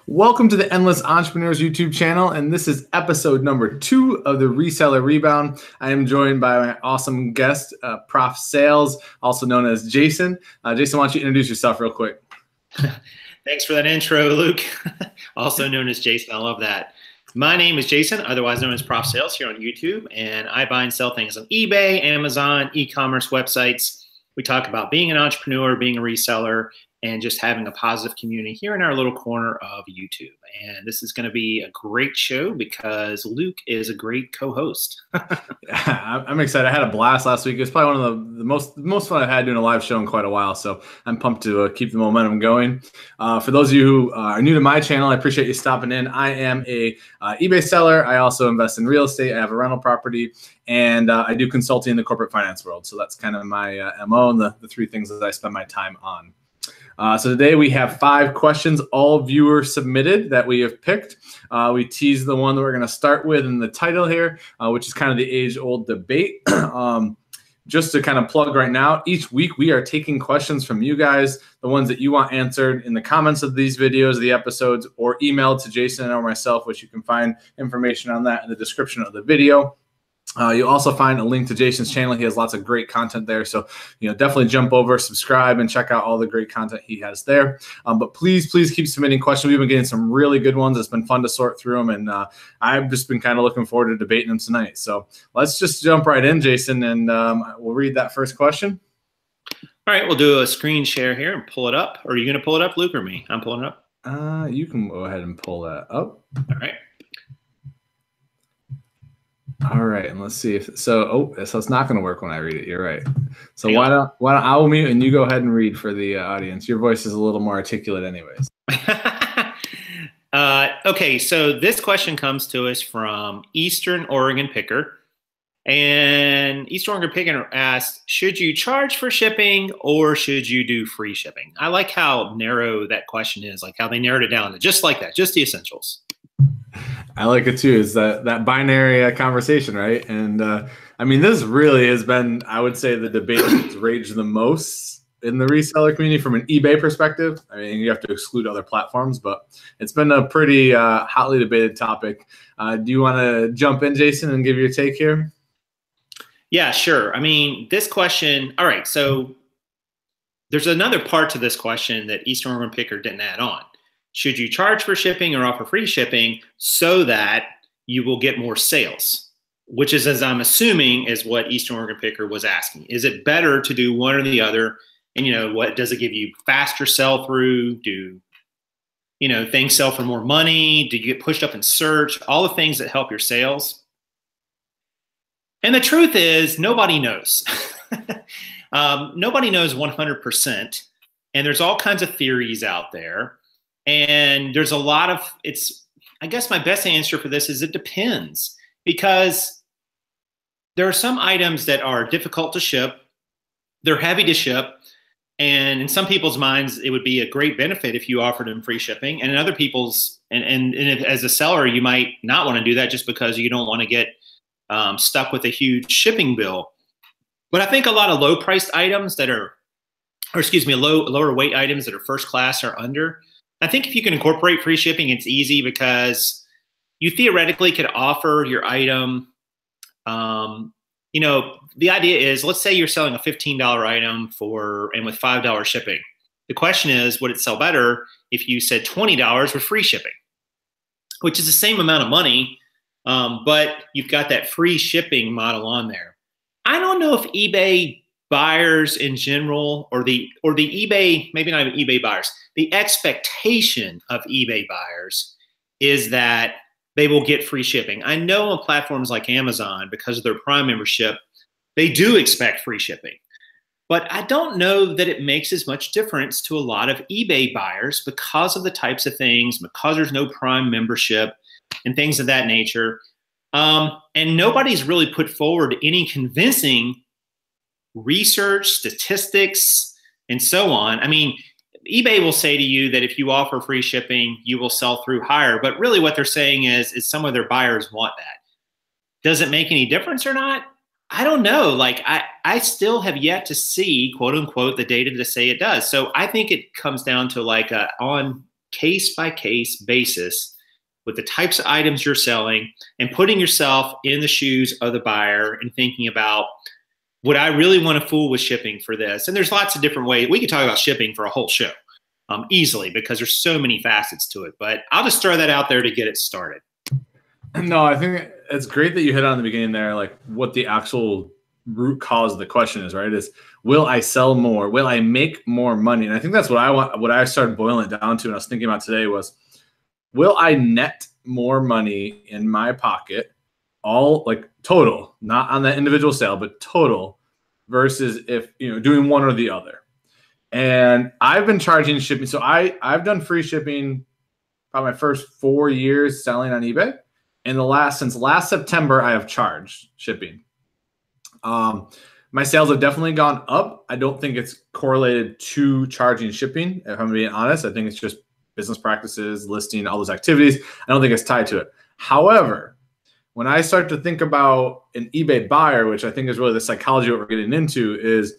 Welcome to the Endless Entrepreneurs YouTube channel, and this is episode number 2 of the Reseller Rebound. I am joined by my awesome guest, Prof Sales, also known as Jason. Jason, why don't you introduce yourself real quick? Thanks for that intro, Luke. Also known as Jason. I love that. My name is Jason, otherwise known as Prof Sales here on YouTube, and I buy and sell things on eBay, Amazon, e-commerce websites. We talk about being an entrepreneur, being a reseller, and just having a positive community here in our little corner of YouTube. And this is going to be a great show because Luke is a great co-host. I'm excited. I had a blast last week. It was probably one of the most fun I've had doing a live show in quite a while. So I'm pumped to keep the momentum going. For those of you who are new to my channel, I appreciate you stopping in. I am a eBay seller. I also invest in real estate. I have a rental property, and I do consulting in the corporate finance world. So that's kind of my MO and the 3 things that I spend my time on. So today we have 5 questions, all viewer submitted, that we have picked. We tease the one that we're going to start with in the title here, which is kind of the age-old debate. Just to kind of plug right now, each week we are taking questions from you guys, the ones that you want answered in the comments of these videos, the episodes, or emailed to Jason or myself, which you can find information on that in the description of the video. You'll also find a link to Jason's channel. He has lots of great content there. So, definitely jump over, subscribe, and check out all the great content he has there. But please keep submitting questions. We've been getting some really good ones. It's been fun to sort through them. And I've just been kind of looking forward to debating them tonight. So let's just jump right in, Jason, and we'll read that first question. All right, we'll do a screen share here and pull it up. Are you going to pull it up, Luke, or me? I'm pulling it up. You can go ahead and pull that up. All right. All right, and let's see if so it's not going to work when I read it. You're right. So why don't I will mute and you go ahead and read for the audience. Your voice is a little more articulate anyways. Okay, so this question comes to us from Eastern Oregon Picker. And Eastern Oregon Picker asked, should you charge for shipping or should you do free shipping? I like how narrow that question is, like how they narrowed it down to just like that, just the essentials. I like it too. Is that binary conversation, right? And I mean, this really has been, I would say, the debate that's raged the most in the reseller community from an eBay perspective. I mean, you have to exclude other platforms, but it's been a pretty hotly debated topic. Do you want to jump in, Jason, and give your take here? Yeah, sure. I mean, this question. All right, so there's another part to this question that Eastern Oregon Picker didn't add on. Should you charge for shipping or offer free shipping so that you will get more sales? Which is, as I'm assuming, is what Eastern Oregon Picker was asking. Is it better to do one or the other? And, what does it give you? Faster sell-through? Do, things sell for more money? Do you get pushed up in search? All the things that help your sales. And the truth is, nobody knows. Nobody knows 100%. And there's all kinds of theories out there. And there's a lot of, I guess my best answer for this is it depends, because there are some items that are difficult to ship. They're heavy to ship. And in some people's minds, it would be a great benefit if you offered them free shipping. And in other people's, and if, as a seller, you might not want to do that just because you don't want to get stuck with a huge shipping bill. But I think a lot of low priced items that are, lower weight items that are first class or under, I think if you can incorporate free shipping, it's easy because you theoretically could offer your item. The idea is, let's say you're selling a $15 item and with $5 shipping. The question is, would it sell better if you said $20 with free shipping, which is the same amount of money, but you've got that free shipping model on there. I don't know if eBay buyers in general, or the eBay, maybe not even eBay buyers, the expectation of eBay buyers is that they will get free shipping. I know on platforms like Amazon, because of their Prime membership, they do expect free shipping. But I don't know that it makes as much difference to a lot of eBay buyers because of the types of things, because there's no Prime membership and things of that nature. And nobody's really put forward any convincing research, statistics, and so on. I mean, eBay will say to you that if you offer free shipping, you will sell through higher. But really what they're saying is some of their buyers want that. Does it make any difference or not? I don't know. Like I still have yet to see, quote unquote, the data to say it does. So I think it comes down to like on case-by-case basis with the types of items you're selling and putting yourself in the shoes of the buyer and thinking about, would I really want to fool with shipping for this? And there's lots of different ways. We could talk about shipping for a whole show easily because there's so many facets to it. But I'll just throw that out there to get it started. No, I think it's great that you hit on the beginning there, like what the actual root cause of the question is, right? Is will I sell more? Will I make more money? And I think that's what I want. What I started boiling it down to, and I was thinking about today was, will I net more money in my pocket, all like total, not on that individual sale, but total, versus if doing one or the other. And I've been charging shipping. So I've done free shipping probably my first 4 years selling on eBay. And since last September, I have charged shipping. My sales have definitely gone up. I don't think it's correlated to charging shipping. If I'm being honest, I think it's just business practices, listing, all those activities. I don't think it's tied to it. However, when I start to think about an eBay buyer, which I think is really the psychology of what we're getting into, is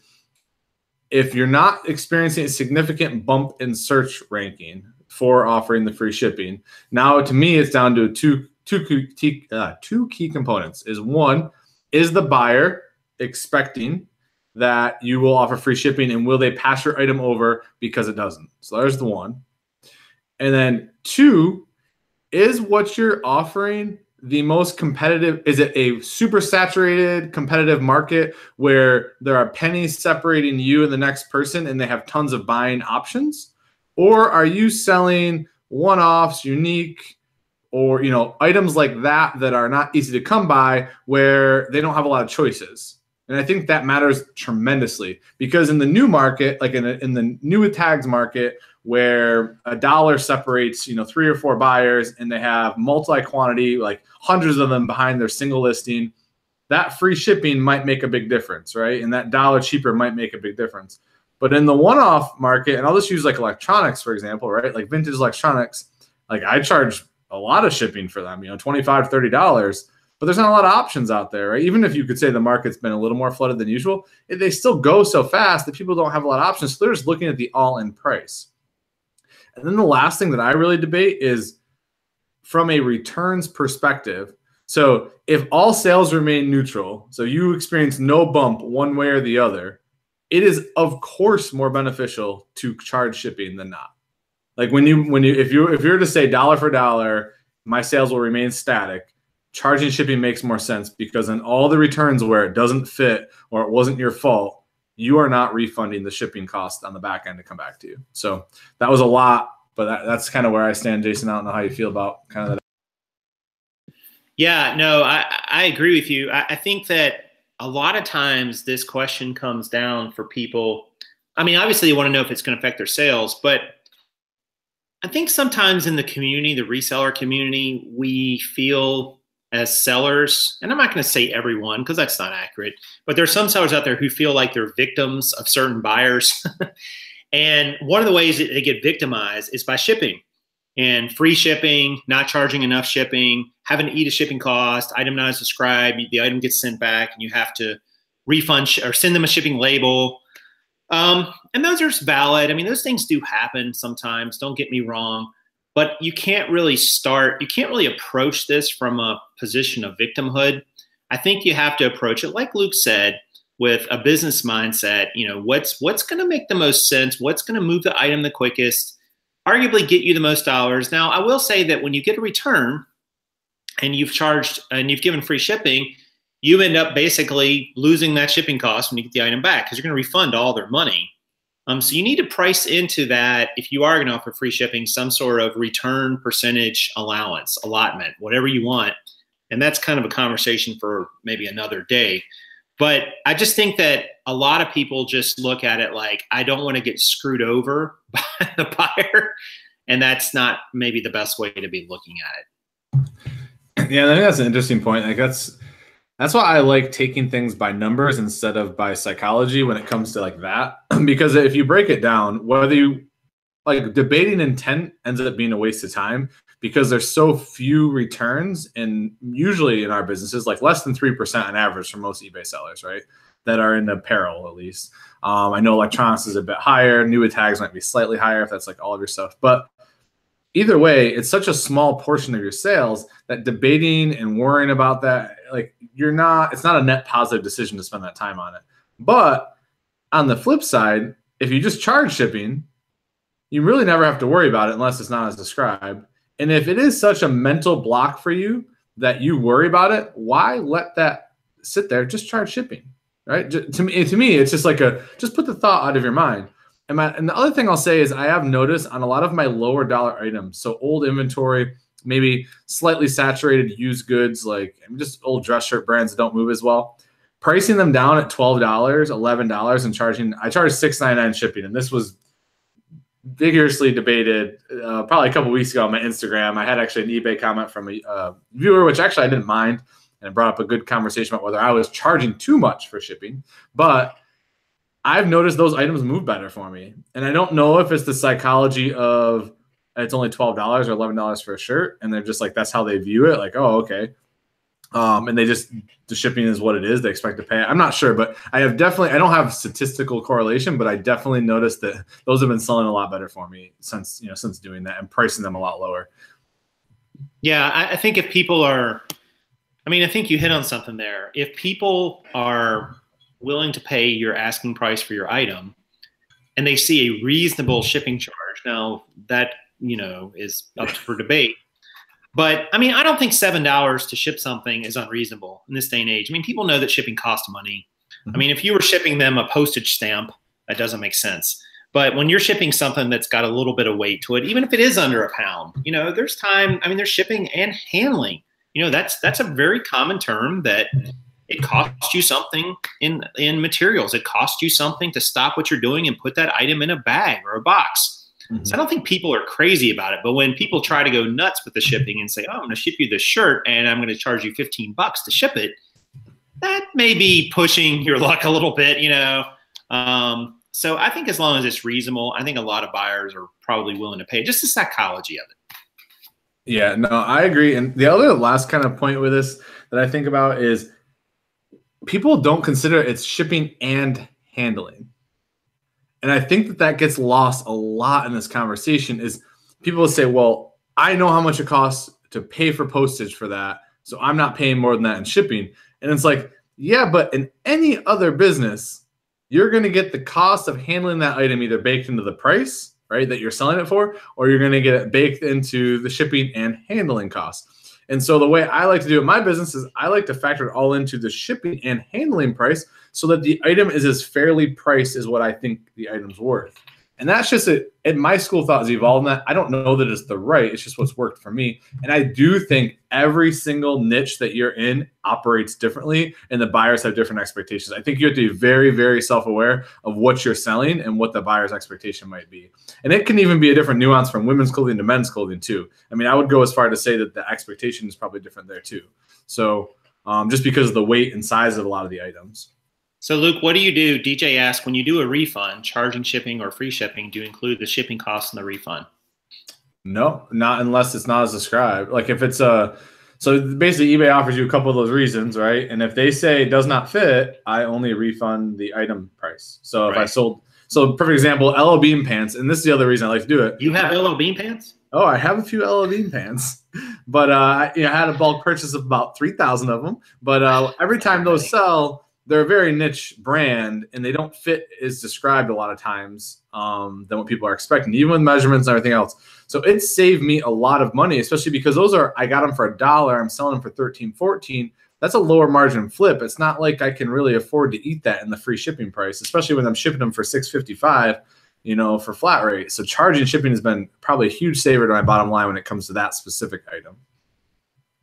if you're not experiencing a significant bump in search ranking for offering the free shipping, now to me it's down to two key components. Is one, is the buyer expecting that you will offer free shipping, and will they pass your item over because it doesn't? So there's the one. And then two, is what you're offering the most competitive? Is it a super saturated competitive market where there are pennies separating you and the next person and they have tons of buying options? Or are you selling one-offs, unique, or items like that are not easy to come by, where they don't have a lot of choices? And I think that matters tremendously, because in the new market, like in the new with tags market, where a dollar separates 3 or 4 buyers and they have multi-quantity, like hundreds of them behind their single listing, that free shipping might make a big difference, right? And that dollar cheaper might make a big difference. But in the one-off market, and I'll just use like electronics, for example, right? Like vintage electronics, like I charge a lot of shipping for them, $25 to $30, but there's not a lot of options out there, right? Even if you could say the market's been a little more flooded than usual, they still go so fast that people don't have a lot of options. So they're just looking at the all-in price. And then the last thing that I really debate is from a returns perspective. So if all sales remain neutral, so you experience no bump one way or the other, it is of course more beneficial to charge shipping than not. Like if you're to say dollar for dollar, my sales will remain static, charging shipping makes more sense, because in all the returns where it doesn't fit or it wasn't your fault, you are not refunding the shipping cost on the back end to come back to you. So that was a lot, but that's kind of where I stand, Jason. I don't know how you feel about kind of that. Yeah, no, I agree with you. I think that a lot of times this question comes down for people. I mean, obviously they want to know if it's going to affect their sales, but I think sometimes in the community, the reseller community, we feel as sellers, and I'm not going to say everyone because that's not accurate, but there's some sellers out there who feel like they're victims of certain buyers. And one of the ways that they get victimized is by shipping and free shipping, not charging enough shipping, having to eat a shipping cost, item not as described, the item gets sent back and you have to refund or send them a shipping label. And those are valid. I mean, those things do happen sometimes, don't get me wrong, but you can't really approach this from a position of victimhood. I think you have to approach it, like Luke said, with a business mindset. What's going to make the most sense? What's going to move the item the quickest? Arguably get you the most dollars. Now, I will say that when you get a return and you've charged and you've given free shipping, you end up basically losing that shipping cost when you get the item back, because you're going to refund all their money. So you need to price into that, if you are going to offer free shipping, some sort of return percentage allowance, allotment, whatever you want. And that's kind of a conversation for maybe another day. But I just think that a lot of people just look at it like, I don't want to get screwed over by the buyer. And that's not maybe the best way to be looking at it. Yeah, I think that's an interesting point. Like that's why I like taking things by numbers instead of by psychology when it comes to like that. Because if you break it down, whether you like debating intent ends up being a waste of time, because there's so few returns, and usually in our businesses, like less than 3% on average for most eBay sellers, right? That are in apparel, at least. I know electronics is a bit higher. New tags might be slightly higher if that's like all of your stuff. But either way, it's such a small portion of your sales that debating and worrying about that, like it's not a net positive decision to spend that time on it. But on the flip side, if you just charge shipping, you really never have to worry about it unless it's not as described. And if it is such a mental block for you that you worry about it, why let that sit there? Just charge shipping, right? To me, it's just like just put the thought out of your mind. And the other thing I'll say is I have noticed on a lot of my lower dollar items, so old inventory, maybe slightly saturated used goods, like just old dress shirt brands that don't move as well, pricing them down at $12, $11 and I charge $6.99 shipping. And this was vigorously debated probably a couple weeks ago on my Instagram. I had actually an eBay comment from a viewer, which actually I didn't mind, and it brought up a good conversation about whether I was charging too much for shipping. But I've noticed those items move better for me. And I don't know if it's the psychology of it's only $12 or $11 for a shirt, and they're just like, that's how they view it. Like, oh, okay. And the shipping is what it is. They expect to pay. I'm not sure, but I don't have statistical correlation, but I definitely noticed that those have been selling a lot better for me since doing that and pricing them a lot lower. Yeah. I think if people I think you hit on something there. If people are willing to pay your asking price for your item and they see a reasonable shipping charge, now that, is up for debate. But I don't think $7 to ship something is unreasonable in this day and age. People know that shipping costs money. Mm-hmm. If you were shipping them a postage stamp, that doesn't make sense. But when you're shipping something that's got a little bit of weight to it, even if it is under a pound, there's time. There's shipping and handling. That's a very common term that it costs you something in materials. It costs you something to stop what you're doing and put that item in a bag or a box. Mm-hmm. So I don't think people are crazy about it. But when people try to go nuts with the shipping and say, oh, I'm going to ship you this shirt and I'm going to charge you $15 to ship it, that may be pushing your luck a little bit, So I think as long as it's reasonable, I think a lot of buyers are probably willing to pay. Just the psychology of it. Yeah, no, I agree. And the other last kind of point with this that I think about is people don't consider it's shipping and handling. And I think that gets lost a lot in this conversation is people will say, well, I know how much it costs to pay for postage for that, so I'm not paying more than that in shipping. And it's like, yeah, but in any other business, you're going to get the cost of handling that item either baked into the price, right, that you're selling it for, or you're going to get it baked into the shipping and handling costs. And so the way I like to do it in my business is I like to factor it all into the shipping and handling price so that the item is as fairly priced as what I think the item's worth. And that's just it. And my school of thought has evolved in that. I don't know that it's the right. It's just what's worked for me. And I do think every single niche that you're in operates differently, and the buyers have different expectations. I think you have to be very, very self-aware of what you're selling and what the buyer's expectation might be. And it can even be a different nuance from women's clothing to men's clothing too. I would go as far to say that the expectation is probably different there too. So just because of the weight and size of a lot of the items. So Luke, what do you do? DJ asked, when you do a refund, charging shipping or free shipping, do you include the shipping costs in the refund? No, not unless it's not as described. Like if it's so basically eBay offers you a couple of those reasons, right? And if they say it does not fit, I only refund the item price. So if I sold, perfect example, LL Bean pants, and this is the other reason I like to do it. You have LL Bean pants? Oh, I have a few LL Bean pants, but I had a bulk purchase of about 3,000 of them. But every time those sell, they're a very niche brand, and they don't fit as described a lot of times than what people are expecting, even with measurements and everything else. So it saved me a lot of money, especially because I got them for $1. I'm selling them for $13, $14. That's a lower margin flip. It's not like I can really afford to eat that in the free shipping price, especially when I'm shipping them for $6.55, for flat rate. So charging shipping has been probably a huge saver to my bottom line when it comes to that specific item.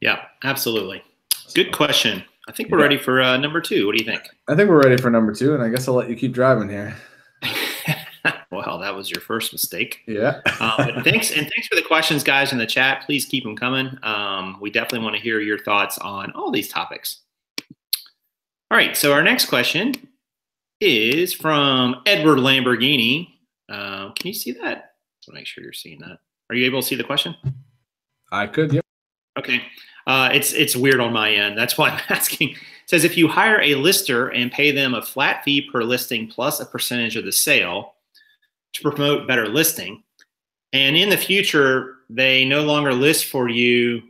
Yeah, absolutely. Good question. I think we're ready for number 2. What do you think? I think we're ready for number 2, and I guess I'll let you keep driving here. Well, that was your first mistake. Yeah. But thanks for the questions, guys, in the chat. Please keep them coming. We definitely want to hear your thoughts on all these topics. All right, so our next question is from Edward Lamborghini. Can you see that? So make sure you're seeing that. Are you able to see the question? I could, yep. Okay. It's weird on my end. That's why I'm asking. It says, if you hire a lister and pay them a flat fee per listing plus a percentage of the sale to promote better listing, and in the future they no longer list for you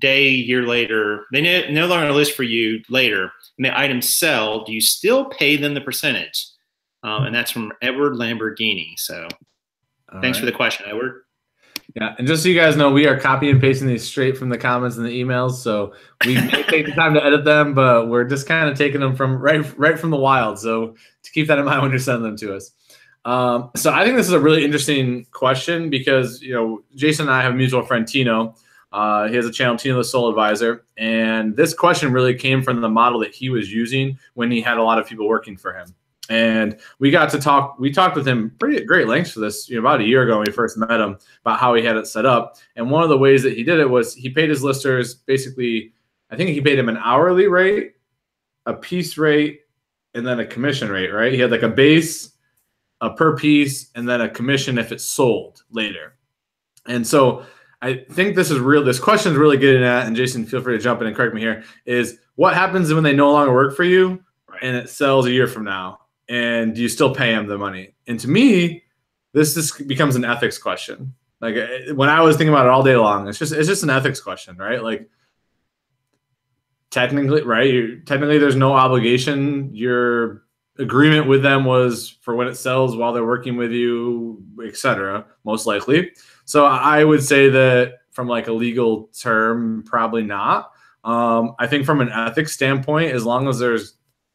year later. They no longer list for you later, and the items sell. Do you still pay them the percentage? And that's from Edward Lamborghini. So thanks for the question, Edward. Yeah, and just so you guys know, we are copy and pasting these straight from the comments and the emails. So we may take the time to edit them, but we're just kind of taking them from right from the wild. So to keep that in mind when you're sending them to us. So I think this is a really interesting question because, you know, Jason and I have a mutual friend, Tino. He has a channel, Tino the Soul Advisor. And this question really came from the model that he was using when he had a lot of people working for him. And we got to talk. We talked with him pretty great lengths for this, you know, about a year ago when we first met him, about how he had it set up. And one of the ways that he did it was he paid his listers basically, I think he paid him an hourly rate, a piece rate, and then a commission rate, right? He had like a base, a per piece, and then a commission if it's sold later. And so I think this is real. This question is really getting at, and Jason, feel free to jump in and correct me here, is what happens when they no longer work for you and it sells a year from now? And do you still pay them the money? And to me, this just becomes an ethics question. Like when I was thinking about it all day long, it's just an ethics question, right? Like technically, right? Technically, there's no obligation. Your agreement with them was for when it sells while they're working with you, etc. Most likely. So I would say that from like a legal term, probably not. I think from an ethics standpoint, as long as there's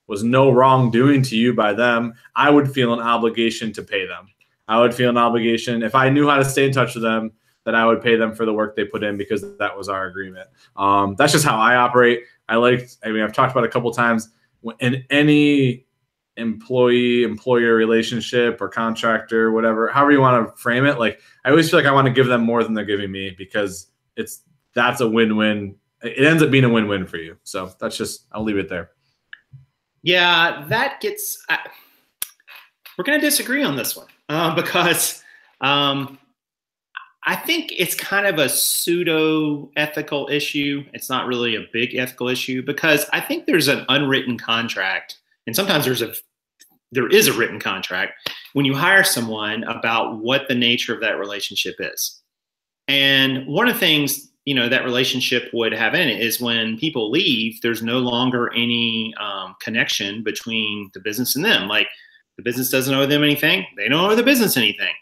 was no wrongdoing to you by them, I would feel an obligation to pay them. I would feel an obligation if I knew how to stay in touch with them, that I would pay them for the work they put in because that was our agreement. That's just how I operate. I've talked about it a couple of times in any employee-employer relationship or contractor, whatever, however you want to frame it. Like I always feel like I want to give them more than they're giving me because that's a win-win. It ends up being a win-win for you. So I'll leave it there. Yeah, we're going to disagree on this one because I think it's kind of a pseudo ethical issue. It's not really a big ethical issue because I think there's an unwritten contract, and sometimes there is a written contract when you hire someone about what the nature of that relationship is. And one of the things, you know, that relationship would have in it is when people leave, there's no longer any connection between the business and them. Like the business doesn't owe them anything. They don't owe the business anything.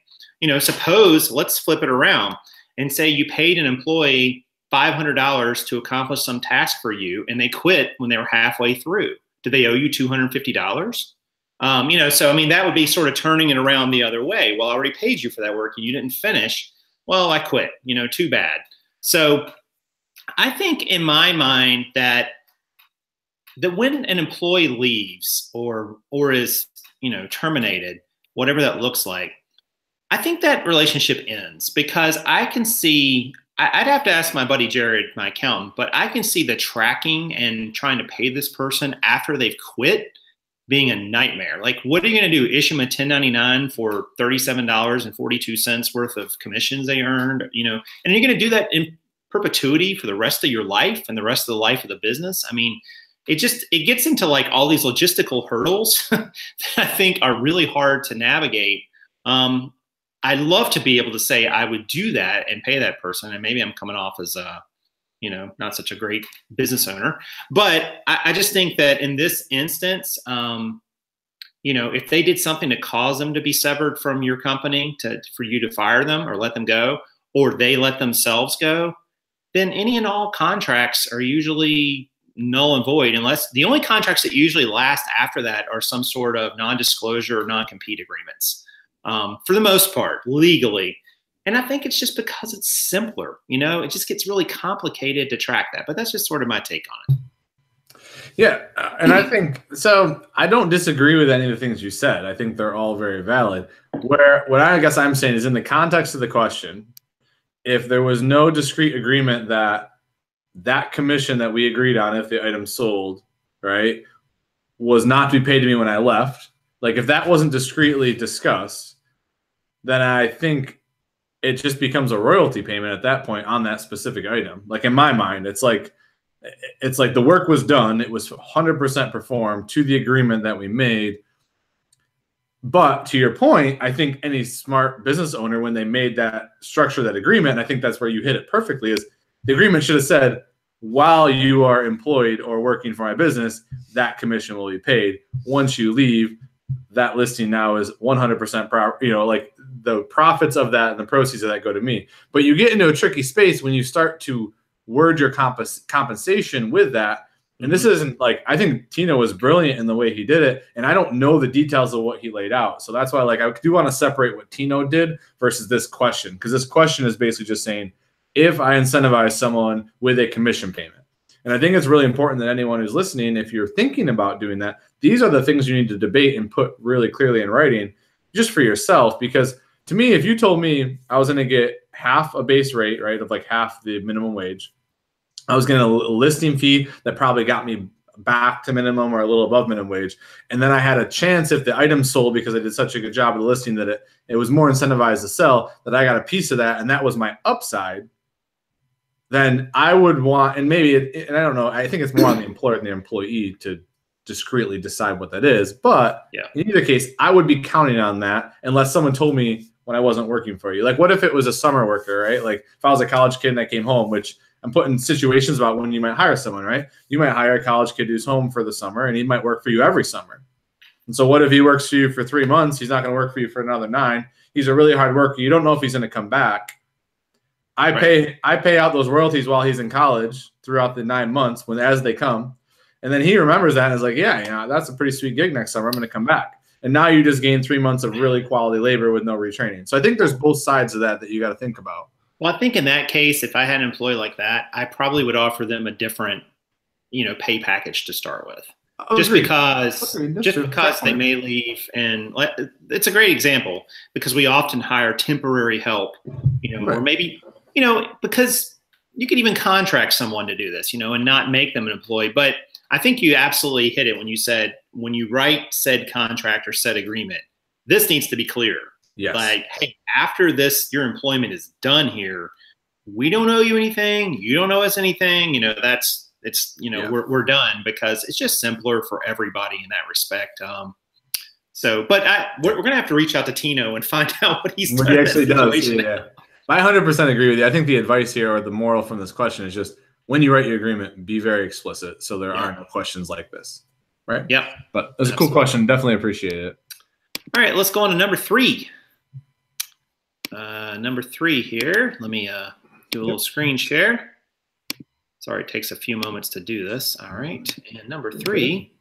You know, suppose, let's flip it around and say you paid an employee $500 to accomplish some task for you and they quit when they were halfway through. Do they owe you $250? You know, so I mean, that would be sort of turning it around the other way. Well, I already paid you for that work and you didn't finish. Well, I quit, you know, too bad. So I think in my mind that when an employee leaves or is, you know, terminated, whatever that looks like, I think that relationship ends because I can see, I'd have to ask my buddy Jared, my accountant, but I can see the tracking and trying to pay this person after they've quit being a nightmare. Like, what are you going to do? Issue them a 1099 for $37.42 worth of commissions they earned, you know, and you're going to do that in perpetuity for the rest of your life and the rest of the life of the business. I mean, it gets into like all these logistical hurdles that I think are really hard to navigate. I'd love to be able to say I would do that and pay that person. And maybe I'm coming off as you know, not such a great business owner, but I just think that in this instance, you know, if they did something to cause them to be severed from your company for you to fire them or let them go, or they let themselves go, then any and all contracts are usually null and void, unless the only contracts that usually last after that are some sort of non-disclosure or non-compete agreements, for the most part, legally. And I think it's just because it's simpler, you know, it just gets really complicated to track that. But that's just sort of my take on it. Yeah. And I think, so I don't disagree with any of the things you said. I think they're all very valid. What I guess I'm saying is in the context of the question, if there was no discrete agreement that commission that we agreed on, if the item sold, right, was not to be paid to me when I left, like if that wasn't discreetly discussed, then I think it just becomes a royalty payment at that point on that specific item. Like in my mind, it's like the work was done. It was 100% performed to the agreement that we made. But to your point, I think any smart business owner, when they made that structure, that agreement, and I think that's where you hit it perfectly, is the agreement should have said, while you are employed or working for my business, that commission will be paid. Once you leave, that listing now is 100% like the profits of that and the proceeds of that go to me. But you get into a tricky space when you start to word your compensation with that. And this isn't like, I think Tino was brilliant in the way he did it. And I don't know the details of what he laid out. So that's why, like, I do want to separate what Tino did versus this question. Because this question is basically just saying, if I incentivize someone with a commission payment. And I think it's really important that anyone who's listening, if you're thinking about doing that, these are the things you need to debate and put really clearly in writing just for yourself. Because to me, if you told me I was going to get half a base rate, right, of like half the minimum wage, I was getting a listing fee that probably got me back to minimum or a little above minimum wage. And then I had a chance, if the item sold because I did such a good job of the listing, that it was more incentivized to sell, that I got a piece of that, and that was my upside. Then I would want, and maybe, and I don't know, I think it's more on the employer than the employee to discreetly decide what that is. But in either case, I would be counting on that unless someone told me when I wasn't working for you. Like, what if it was a summer worker, right? Like, if I was a college kid and I came home, which I'm putting situations about when you might hire someone, right? You might hire a college kid who's home for the summer, and he might work for you every summer. And so what if he works for you for 3 months? He's not going to work for you for another 9. He's a really hard worker. You don't know if he's going to come back. I pay out those royalties while he's in college throughout the 9 months as they come. And then he remembers that and is like, yeah, that's a pretty sweet gig next summer. I'm going to come back. And now you just gained 3 months of really quality labor with no retraining. So I think there's both sides of that you got to think about. Well, I think in that case, if I had an employee like that, I probably would offer them a different, pay package to start with. Just because they may leave. And it's a great example because we often hire temporary help, or maybe, because you could even contract someone to do this, and not make them an employee. But I think you absolutely hit it when you said, when you write said contract or said agreement, this needs to be clear. Yes. Like, hey, after this, your employment is done here. We don't owe you anything. You don't owe us anything. We're done, because it's just simpler for everybody in that respect. We're going to have to reach out to Tino and find out what he's done. What he actually does. Yeah. I 100% agree with you. I think the advice here, or the moral from this question, is just when you write your agreement, be very explicit so there are no questions like this. Right? Yeah. But it's a cool question. Definitely appreciate it. All right, let's go on to number 3. Number 3 here. Let me do a little screen share. Sorry, it takes a few moments to do this. All right, and number 3.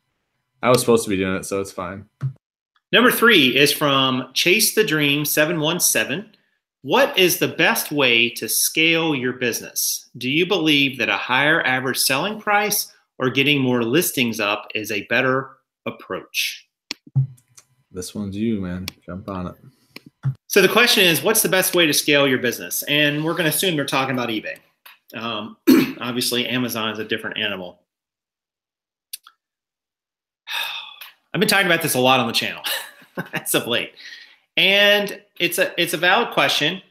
I was supposed to be doing it, so it's fine. Number 3 is from Chase the Dream 717. What is the best way to scale your business? Do you believe that a higher average selling price or getting more listings up is a better approach? This one's you, man. Jump on it. So the question is, what's the best way to scale your business? And we're going to assume we're talking about eBay. Obviously, Amazon is a different animal. I've been talking about this a lot on the channel as of late, and it's a valid question.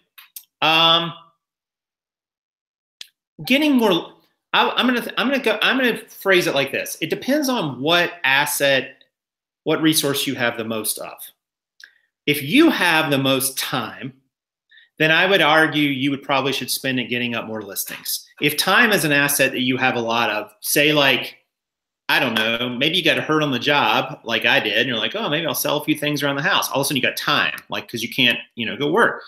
Getting more. I'm gonna phrase it like this. It depends on what asset, what resource you have the most of. If you have the most time, then I would argue you would probably should spend it getting up more listings. If time is an asset that you have a lot of, say like, I don't know, maybe you got hurt on the job like I did, and you're like, oh, maybe I'll sell a few things around the house. All of a sudden you got time, like, because you can't, go work.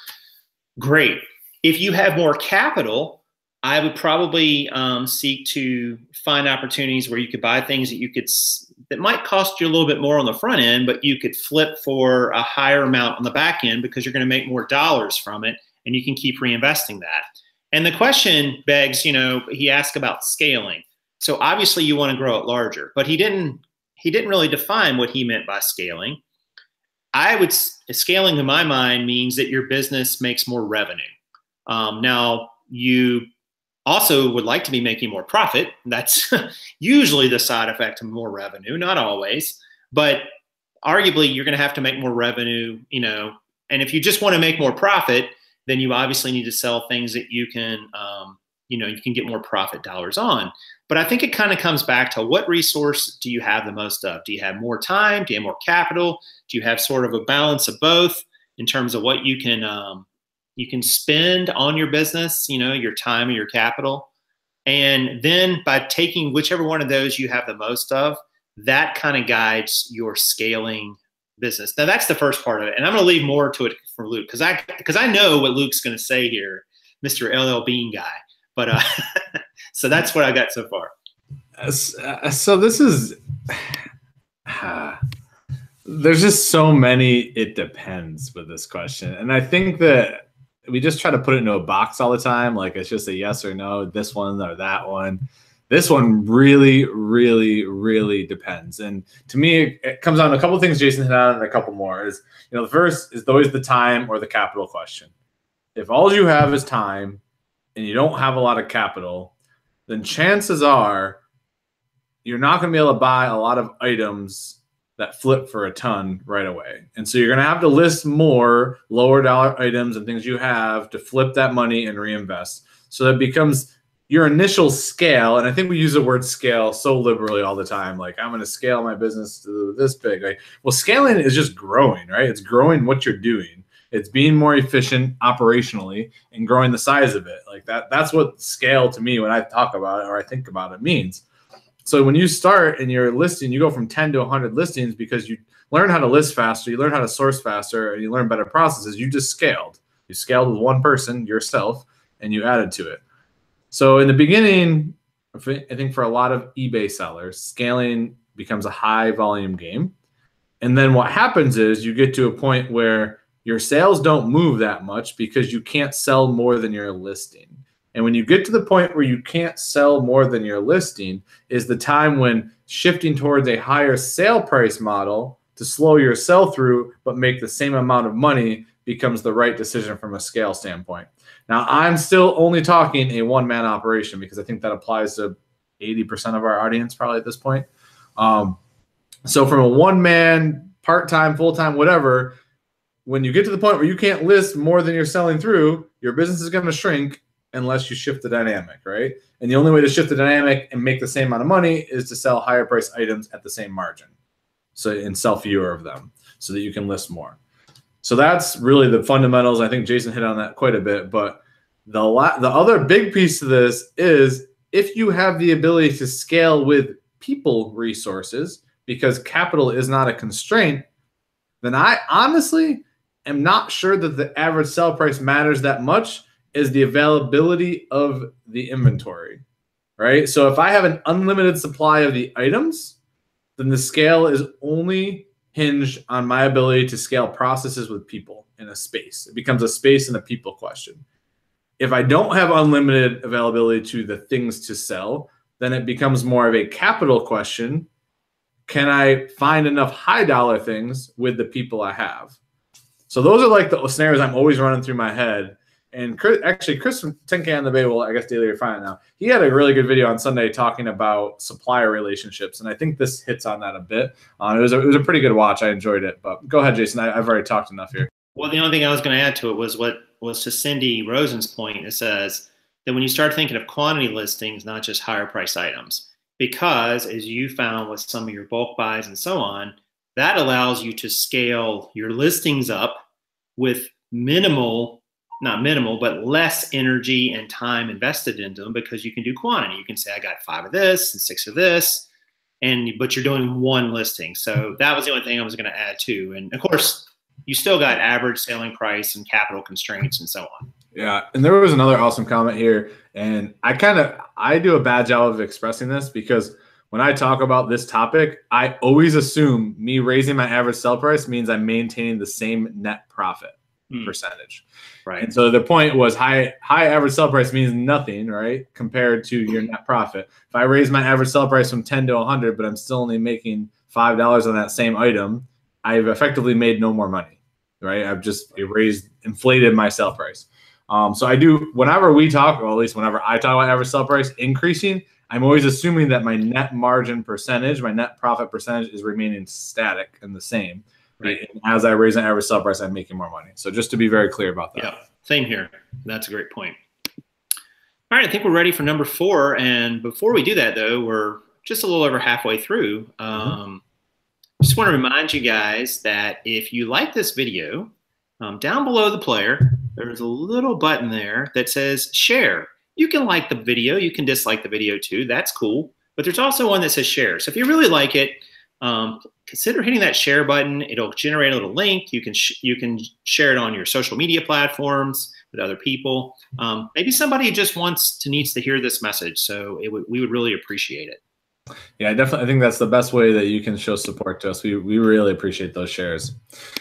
Great. If you have more capital, I would probably seek to find opportunities where you could buy things that might cost you a little bit more on the front end, but you could flip for a higher amount on the back end because you're going to make more dollars from it, and you can keep reinvesting that. And the question begs, he asked about scaling. So obviously you want to grow it larger, but he didn't really define what he meant by scaling. Scaling in my mind means that your business makes more revenue. Now you also would like to be making more profit. That's usually the side effect of more revenue, not always, but arguably you're going to have to make more revenue, and if you just want to make more profit, then you obviously need to sell things that you can you can get more profit dollars on. But I think it kind of comes back to what resource do you have the most of? Do you have more time? Do you have more capital? Do you have sort of a balance of both in terms of what you can spend on your business, your time and your capital? And then by taking whichever one of those you have the most of, that kind of guides your scaling business. Now that's the first part of it. And I'm going to leave more to it for Luke because I know what Luke's going to say here, Mr. LL Bean guy. But so that's what I got so far. So this is, there's just so many it depends with this question. And I think that we just try to put it into a box all the time. Like it's just a yes or no, this one or that one. This one really, really, really depends. And to me, it comes down to a couple of things Jason hit on and a couple more. Is, the first is always the time or the capital question. If all you have is time and you don't have a lot of capital, then chances are you're not going to be able to buy a lot of items that flip for a ton right away. And so you're going to have to list more lower dollar items and things you have to flip that money and reinvest. So that becomes your initial scale. And I think we use the word scale so liberally all the time. Like, I'm going to scale my business to this big. Like, well, scaling is just growing, right? It's growing what you're doing. It's being more efficient operationally and growing the size of it. Like that's what scale to me, when I talk about it or I think about it, means. So when you start and you're listing, you go from 10 to 100 listings because you learn how to list faster, you learn how to source faster, and you learn better processes. You just scaled. You scaled with one person, yourself, and you added to it. So in the beginning, I think for a lot of eBay sellers, scaling becomes a high volume game. And then what happens is you get to a point where your sales don't move that much because you can't sell more than your listing. And when you get to the point where you can't sell more than your listing is the time when shifting towards a higher sale price model to slow your sell through but make the same amount of money becomes the right decision from a scale standpoint. Now, I'm still only talking a one-man operation because I think that applies to 80% of our audience probably at this point. So from a one-man, part-time, full-time, whatever, when you get to the point where you can't list more than you're selling through, your business is going to shrink unless you shift the dynamic, right? And the only way to shift the dynamic and make the same amount of money is to sell higher price items at the same margin. So and sell fewer of them so that you can list more. So that's really the fundamentals. I think Jason hit on that quite a bit. But the other big piece of this is if you have the ability to scale with people resources because capital is not a constraint, then I honestly am not sure that the average sell price matters that much as the availability of the inventory, right? So if I have an unlimited supply of the items, then the scale is only hinged on my ability to scale processes with people in a space. It becomes a space and a people question. If I don't have unlimited availability to the things to sell, then it becomes more of a capital question. Can I find enough high dollar things with the people I have? So those are like the scenarios I'm always running through my head. And Chris from 10K on the Bay, well, I guess Daily Refine now, he had a really good video on Sunday talking about supplier relationships. And I think this hits on that a bit. It was a pretty good watch. I enjoyed it. But go ahead, Jason. I've already talked enough here. Well, the only thing I was going to add to it was to Cindy Rosen's point. It says that when you start thinking of quantity listings, not just higher price items, because as you found with some of your bulk buys and so on, that allows you to scale your listings up with not minimal, but less energy and time invested into them because you can do quantity. You can say, I got 5 of this and 6 of this, but you're doing one listing. So that was the only thing I was going to add too. And of course, you still got average selling price and capital constraints and so on. Yeah. And there was another awesome comment here. And I do a bad job of expressing this because when I talk about this topic, I always assume me raising my average sell price means I'm maintaining the same net profit percentage. Right. And so the point was high average sell price means nothing, right? Compared to your net profit. If I raise my average sell price from 10 to 100, but I'm still only making $5 on that same item, I've effectively made no more money, right? I've just inflated my sell price. So I do, whenever we talk, or at least whenever I talk about average sell price increasing, I'm always assuming that my net margin percentage, my net profit percentage is remaining static and the same. Right. And as I raise an average sell price, I'm making more money. So just to be very clear about that. Yeah, same here. That's a great point. All right, I think we're ready for number 4. And before we do that, though, we're just a little over halfway through. Just want to remind you guys that if you like this video, down below the player, there's a little button there that says share. You can like the video. You can dislike the video too. That's cool. But there's also one that says share. So if you really like it, consider hitting that share button. It'll generate a little link. You can share it on your social media platforms with other people. Maybe somebody just needs to hear this message. So we would really appreciate it. Yeah, definitely. I think that's the best way that you can show support to us. We really appreciate those shares.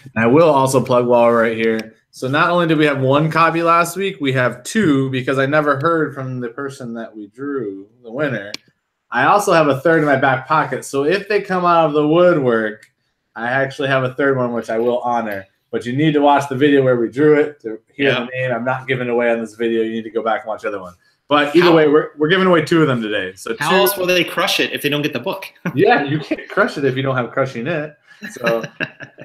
And I will also plug while we're right here. So not only did we have 1 copy last week, we have 2 because I never heard from the person that we drew, the winner. I also have a 3rd in my back pocket. So if they come out of the woodwork, I actually have a 3rd one, which I will honor. But you need to watch the video where we drew it to hear the name. I'm not giving away on this video. You need to go back and watch the other one. But either way, we're giving away 2 of them today. So how else will they crush it if they don't get the book? Yeah, you can't crush it if you don't have Crushing It. So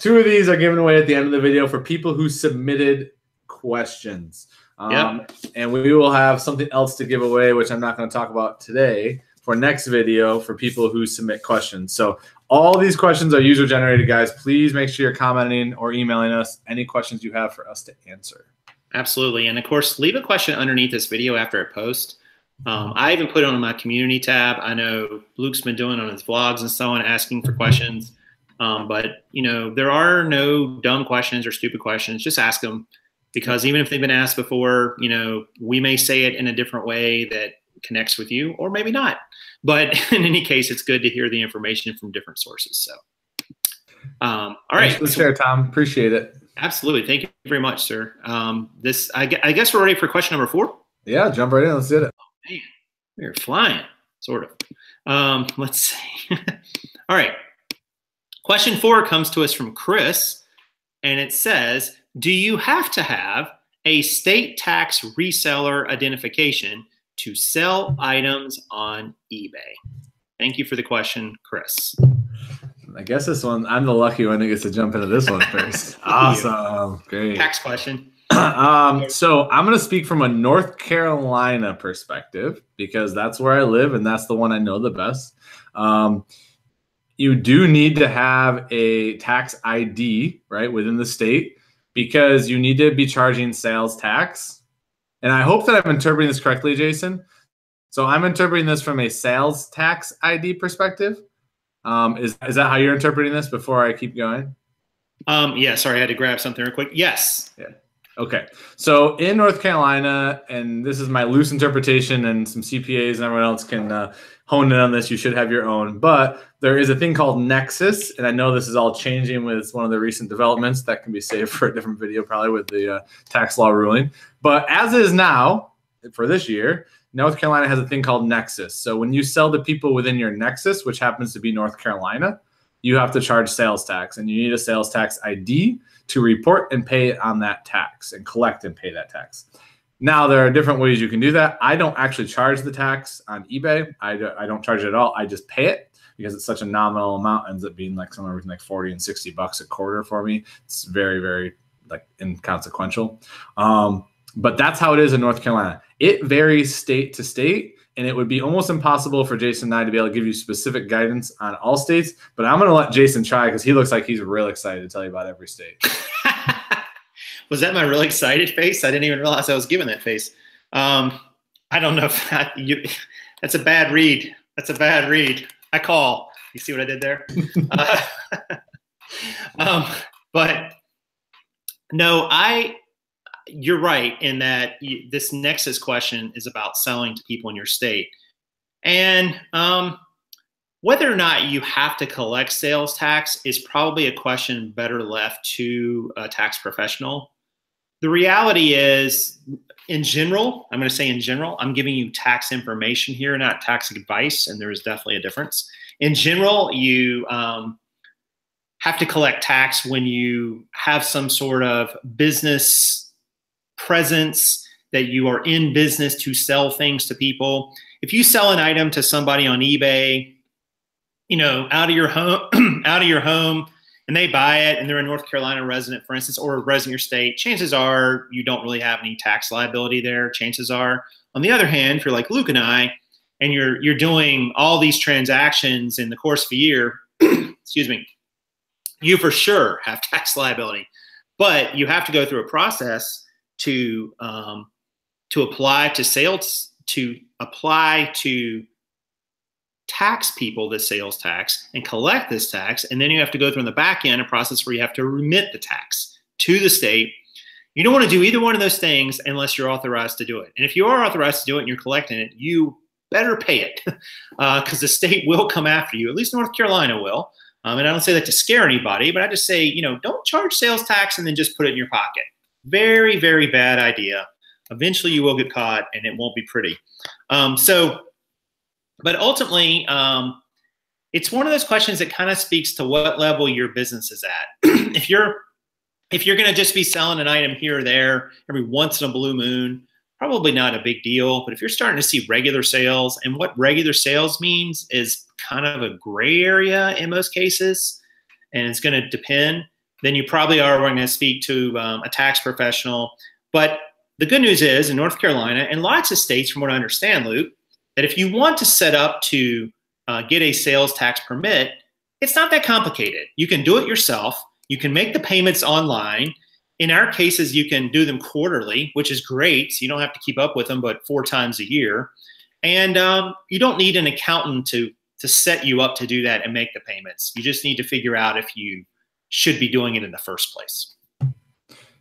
2 of these are given away at the end of the video for people who submitted questions. And we will have something else to give away, which I'm not going to talk about today, for next video for people who submit questions. So all these questions are user generated, guys. Please make sure you're commenting or emailing us any questions you have for us to answer. Absolutely. And of course, leave a question underneath this video after it posts. I even put it on my community tab. I know Luke's been doing on his vlogs and so on, asking for questions. But, you know, there are no dumb questions or stupid questions. Just ask them, because even if they've been asked before, you know, we may say it in a different way that connects with you, or maybe not. But in any case, it's good to hear the information from different sources. So, all right. Thanks for the share, Tom. Appreciate it. Absolutely. Thank you very much, sir. I guess we're ready for question number 4. Yeah, jump right in. Let's hit it. Oh, man, we're flying, sort of. Let's see. All right. Question 4 comes to us from Chris, and it says, do you have to have a state tax reseller identification to sell items on eBay? Thank you for the question, Chris. I guess this one, I'm the lucky one that gets to jump into this one first. Awesome. Great. Tax question. So I'm going to speak from a North Carolina perspective because that's where I live and that's the one I know the best. You do need to have a tax ID, right, within the state because you need to be charging sales tax. And I hope that I'm interpreting this correctly, Jason. So I'm interpreting this from a sales tax ID perspective. Is that how you're interpreting this before I keep going? Yeah, sorry, I had to grab something real quick. Yes. Yeah. Okay. So in North Carolina, and this is my loose interpretation, and some CPAs and everyone else can hone in on this. You should have your own. But there is a thing called Nexus, and I know this is all changing with one of the recent developments that can be saved for a different video, probably with the tax law ruling. But as is now, for this year, North Carolina has a thing called Nexus. So when you sell to people within your Nexus, which happens to be North Carolina, you have to charge sales tax, and you need a sales tax ID to report and pay on that tax and collect and pay that tax. Now, there are different ways you can do that. I don't actually charge the tax on eBay. I don't charge it at all. I just pay it because it's such a nominal amount. It ends up being like somewhere between like 40 and 60 bucks a quarter for me. It's very, very like inconsequential. But that's how it is in North Carolina. It varies state to state, and it would be almost impossible for Jason and I to be able to give you specific guidance on all states. But I'm going to let Jason try because he looks like he's real excited to tell you about every state. Was that my really excited face? I didn't even realize I was giving that face. I don't know if that's a bad read. That's a bad read. I call. You see what I did there? But no, you're right in that this Nexus question is about selling to people in your state. And whether or not you have to collect sales tax is probably a question better left to a tax professional. The reality is, in general, I'm going to say in general, I'm giving you tax information here, not tax advice, and there is definitely a difference. In general, you have to collect tax when you have some sort of business presence, that you are in business to sell things to people. If you sell an item to somebody on eBay, you know, out of your home and they buy it and they're a North Carolina resident, for instance, or a resident of your state, chances are you don't really have any tax liability there. Chances are, on the other hand, if you're like Luke and I, and you're doing all these transactions in the course of a year, excuse me, you for sure have tax liability. But you have to go through a process to apply to sales, to apply to tax people the sales tax and collect this tax. And then you have to go through in the back end a process where you have to remit the tax to the state. You don't want to do either one of those things unless you're authorized to do it. And if you are authorized to do it and you're collecting it, you better pay it because the state will come after you. At least North Carolina will. And I don't say that to scare anybody, but I just say, you know, don't charge sales tax and then just put it in your pocket. Very, very bad idea. Eventually you will get caught and it won't be pretty. But ultimately, it's one of those questions that kind of speaks to what level your business is at. If you're going to just be selling an item here or there every once in a blue moon, probably not a big deal. But if you're starting to see regular sales, and what regular sales means is kind of a gray area in most cases, and it's going to depend, then you probably are going to speak to a tax professional. But the good news is in North Carolina and lots of states, from what I understand, Luke, that if you want to set up to get a sales tax permit, it's not that complicated. You can do it yourself. You can make the payments online. In our cases, you can do them quarterly, which is great. So you don't have to keep up with them, but 4 times a year. And you don't need an accountant to set you up to do that and make the payments. You just need to figure out if you should be doing it in the first place.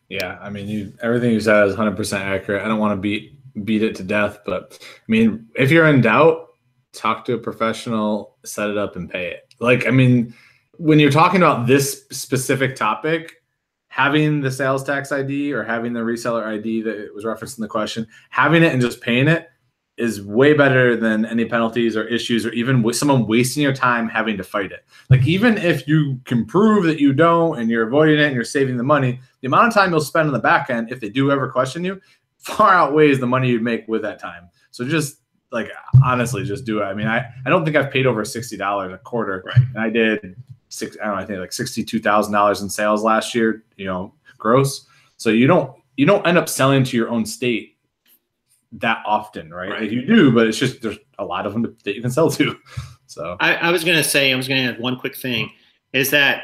Yeah, I mean, everything you said is 100% accurate. I don't want to beat it to death, but I mean, if you're in doubt, talk to a professional, set it up and pay it. Like, I mean, when you're talking about this specific topic, having the sales tax ID or having the reseller ID that was referenced in the question, having it and just paying it is way better than any penalties or issues or even someone wasting your time having to fight it. Like, even if you can prove that you don't and you're avoiding it and you're saving the money, the amount of time you'll spend on the back end, if they do ever question you, far outweighs the money you'd make with that time. So just like, honestly, just do it. I mean, I don't think I've paid over $60 a quarter. Right. And I did I think like $62,000 in sales last year, you know, gross. So you don't end up selling to your own state that often, right? Like you do, but it's just, there's a lot of them that you can sell to. So I was going to add one quick thing is that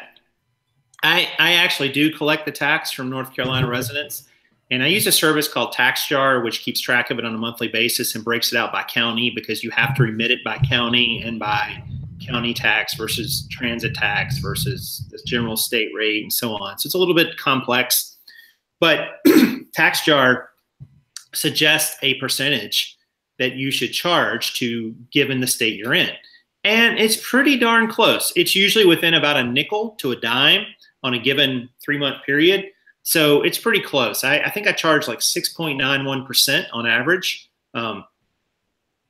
I actually do collect the tax from North Carolina residents. And I use a service called TaxJar, which keeps track of it on a monthly basis and breaks it out by county, because you have to remit it by county and by county tax versus transit tax versus the general state rate and so on. So it's a little bit complex, but TaxJar suggests a percentage that you should charge to given the state you're in. And it's pretty darn close. It's usually within about a nickel to a dime on a given 3-month period. So it's pretty close. I think I charge like 6.91% on average,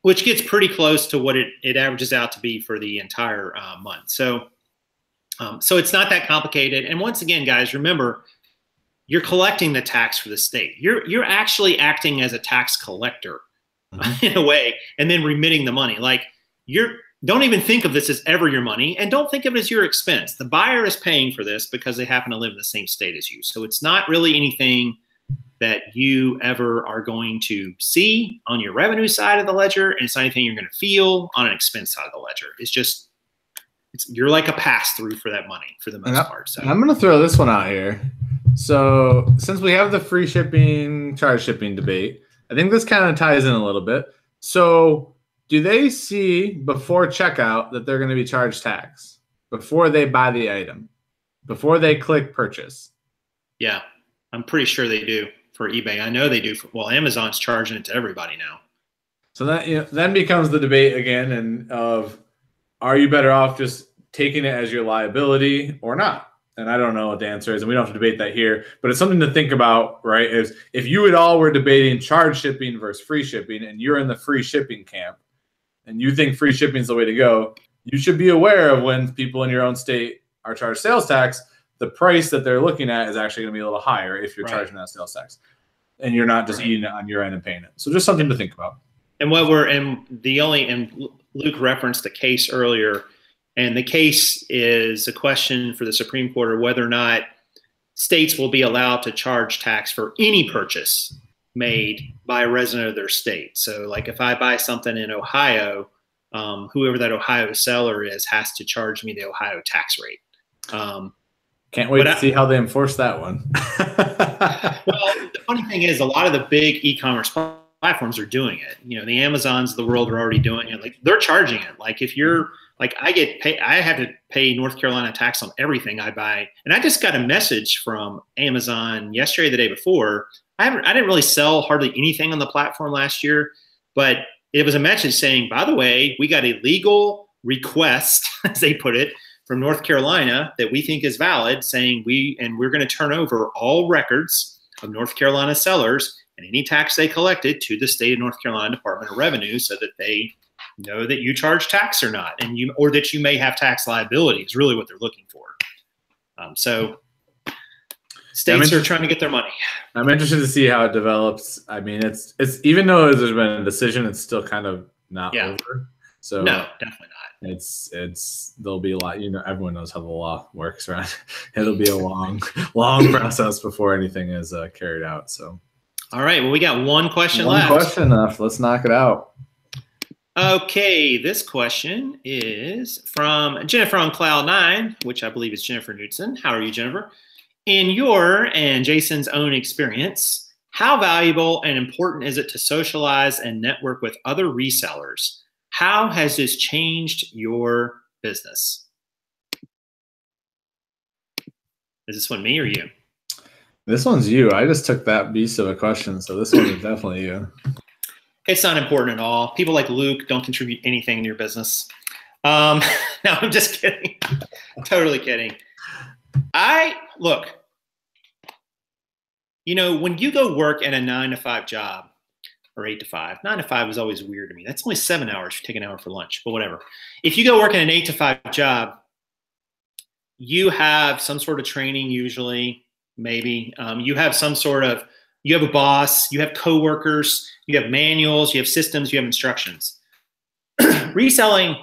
which gets pretty close to what it averages out to be for the entire month. So it's not that complicated. And once again, guys, remember, you're collecting the tax for the state. You're actually acting as a tax collector in a way, and then remitting the money. Like, don't even think of this as ever your money, and don't think of it as your expense. The buyer is paying for this because they happen to live in the same state as you. So it's not really anything that you ever are going to see on your revenue side of the ledger, and it's not anything you're going to feel on an expense side of the ledger. It's just, you're like a pass-through for that money for the most part. So I'm going to throw this one out here. So since we have the free shipping, charge shipping debate, I think this kind of ties in a little bit. So do they see before checkout that they're going to be charged tax before they buy the item, before they click purchase? Yeah, I'm pretty sure they do for eBay. I know they do. Well, Amazon's charging it to everybody now. So that then becomes the debate again, and of, are you better off just taking it as your liability or not? And I don't know what the answer is, and we don't have to debate that here, but it's something to think about, right? Is if you and all were debating charge shipping versus free shipping, and you're in the free shipping camp, and you think free shipping is the way to go, you should be aware of when people in your own state are charged sales tax, the price that they're looking at is actually going to be a little higher if you're charging that sales tax, and you're not just eating it on your end and paying it. So just something to think about. And Luke referenced the case earlier, And the case is a question for the Supreme Court of whether or not states will be allowed to charge tax for any purchase made by a resident of their state. So like if I buy something in Ohio, whoever that Ohio seller is has to charge me the Ohio tax rate. Can't wait to see how they enforce that one. Well, the funny thing is a lot of the big e-commerce platforms are doing it. You know, the Amazons of the world are already doing it. Like they're charging it. Like if you're like, I have to pay North Carolina tax on everything I buy. And I just got a message from Amazon yesterday, the day before. I didn't really sell hardly anything on the platform last year, but it was a message saying, by the way, we got a legal request, as they put it, from North Carolina that we think is valid, saying we're going to turn over all records of North Carolina sellers and any tax they collected to the state of North Carolina Department of Revenue so that they know that you charge tax or not, or that you may have tax liability is really what they're looking for. So states are trying to get their money. I'm interested to see how it develops. I mean, it's even though there's been a decision, it's still kind of not over. So no, definitely not. There'll be a lot, everyone knows how the law works, right? It'll be a long process before anything is carried out. So, all right. Well, we got one question left. One question left. Let's knock it out. Okay. This question is from Jennifer on Cloud 9, which I believe is Jennifer Knudsen. How are you, Jennifer? In your and Jason's own experience, how valuable and important is it to socialize and network with other resellers? How has this changed your business? Is this one me or you? This one's you. I just took that beast of a question, so this one is definitely you. It's not important at all. People like Luke don't contribute anything to your business. No, I'm just kidding. Totally kidding. Look, when you go work in a 9-to-5 job, or 8-to-5. 9-to-5 is always weird to me. That's only 7 hours. You take an hour for lunch, but whatever. If you go work in an 8-to-5 job, you have some sort of training usually, maybe. You have a boss, you have coworkers, you have manuals, you have systems, you have instructions. Reselling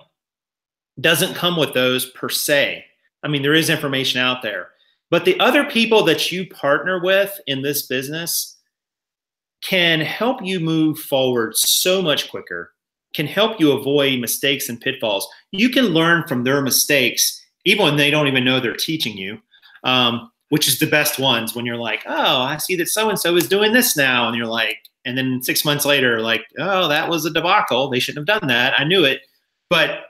doesn't come with those per se. I mean, there is information out there. But the other people that you partner with in this business can help you move forward so much quicker, can help you avoid mistakes and pitfalls. You can learn from their mistakes, even when they don't even know they're teaching you, which is the best ones when you're like, oh, I see that so-and-so is doing this now. And you're like, and then 6 months later, like, oh, that was a debacle. They shouldn't have done that. I knew it. But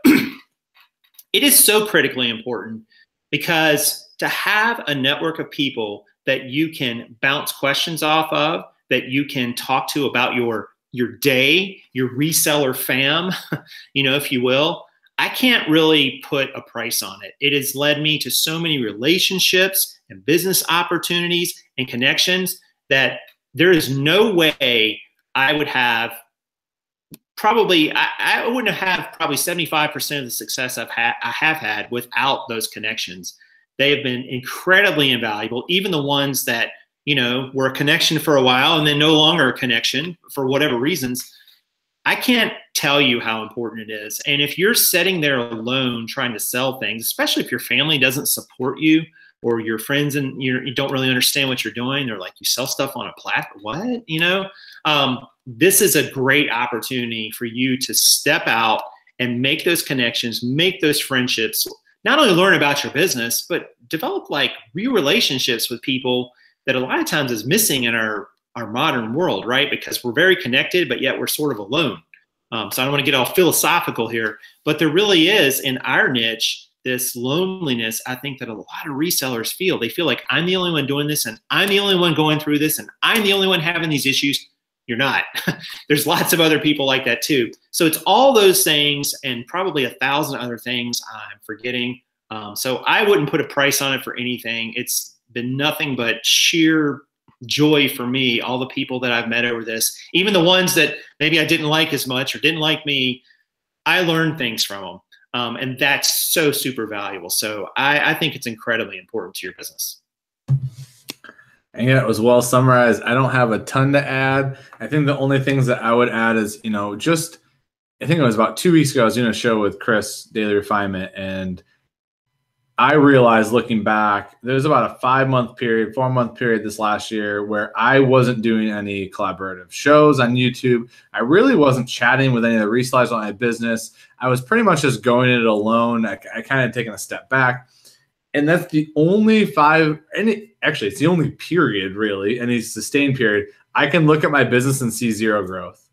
it is so critically important because to have a network of people that you can bounce questions off of, that you can talk to about your day, your reseller fam, if you will. I can't really put a price on it. It has led me to so many relationships and business opportunities and connections that there is no way I would have I wouldn't have probably 75% of the success I have had without those connections. They have been incredibly invaluable, even the ones that were a connection for a while and then no longer a connection for whatever reasons. I can't tell you how important it is. And if you're sitting there alone trying to sell things, especially if your family doesn't support you or your friends and you don't really understand what you're doing, they're like, you sell stuff on a platform, what? This is a great opportunity for you to step out and make those connections, make those friendships, not only learn about your business, but develop like real relationships with people that a lot of times is missing in our modern world, right? Because we're very connected, but yet we're sort of alone. So I don't want to get all philosophical here, but there really is in our niche, this loneliness, I think that a lot of resellers feel. They feel like I'm the only one doing this and I'm the only one going through this and I'm the only one having these issues. You're not. There's lots of other people like that too. So it's all those things and probably 1,000 other things I'm forgetting. So I wouldn't put a price on it for anything. It's been nothing but sheer joy for me, all the people that I've met over this, even the ones that maybe I didn't like as much or didn't like me, I learned things from them. And that's so super valuable. So I think it's incredibly important to your business. And yeah, it was well summarized. I don't have a ton to add. I think the only things that I would add is, just I think it was about 2 weeks ago, I was doing a show with Chris, Daily Refinement, and I realized looking back, there was about a 5-month period, 4-month period this last year where I wasn't doing any collaborative shows on YouTube. I really wasn't chatting with any of the resellers on my business. I was pretty much just going it alone. I kind of taken a step back. And that's the only actually, it's the only period, really, any sustained period, I can look at my business and see zero growth.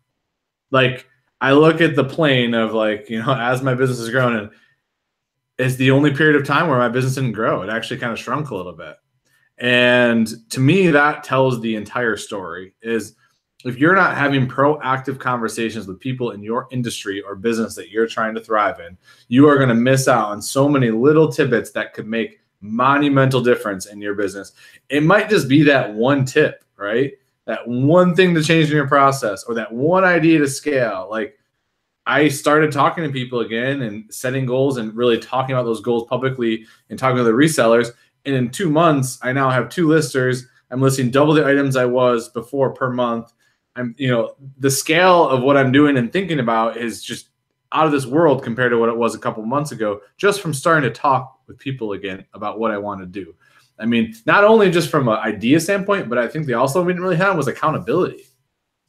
Like, I look at the plane of, like, you know, as my business is growing, and it's the only period of time where my business didn't grow. It actually kind of shrunk a little bit. And to me, that tells the entire story. Is if you're not having proactive conversations with people in your industry or business that you're trying to thrive in, you are going to miss out on so many little tidbits that could make monumental difference in your business. It might just be that one tip, right? That one thing to change in your process, or that one idea to scale. Like, I started talking to people again and setting goals and really talking about those goals publicly and talking to the resellers. And in 2 months, I now have 2 listers. I'm listing double the items I was before per month. The scale of what I'm doing and thinking about is just out of this world compared to what it was a couple months ago, just from starting to talk with people again about what I want to do. I mean, not only just from an idea standpoint, but I think we didn't really have was accountability.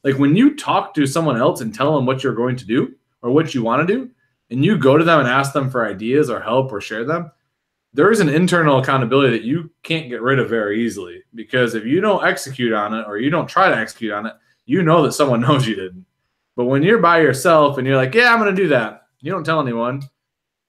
Like, when you talk to someone else and tell them what you're going to do or what you want to do, and you go to them and ask them for ideas or help or share them, there is an internal accountability that you can't get rid of very easily, because if you don't execute on it or you don't try to execute on it, you know that someone knows you didn't. But when you're by yourself and you're like, yeah, I'm going to do that, you don't tell anyone,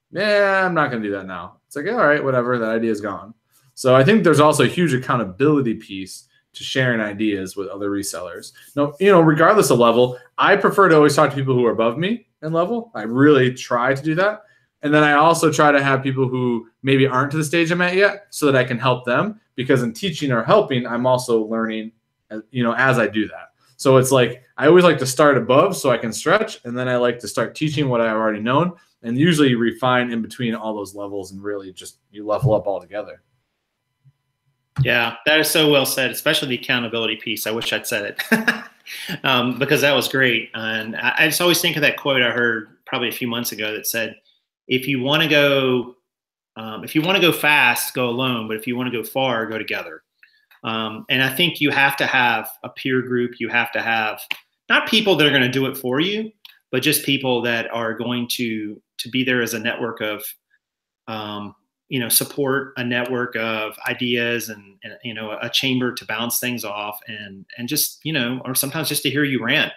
yeah, I'm not going to do that now. It's like, all right, whatever, that idea is gone. So I think there's also a huge accountability piece to sharing ideas with other resellers. Now, regardless of level, I prefer to always talk to people who are above me in level. I really try to do that. And then I also try to have people who maybe aren't to the stage I'm at yet, so that I can help them, because in teaching or helping, I'm also learning, as I do that. So it's like, I always like to start above so I can stretch. And then I like to start teaching what I've already known, and usually refine in between all those levels, and really just you level up all together. Yeah, that is so well said, especially the accountability piece. I wish I'd said it because that was great. And I just always think of that quote I heard probably a few months ago that said, if you want to go fast, go alone. But if you want to go far, go together. And I think you have to have a peer group. You have to have not people that are going to do it for you, but just people that are going to be there as a network of, support, a network of ideas, and a chamber to bounce things off, and just, or sometimes just to hear you rant.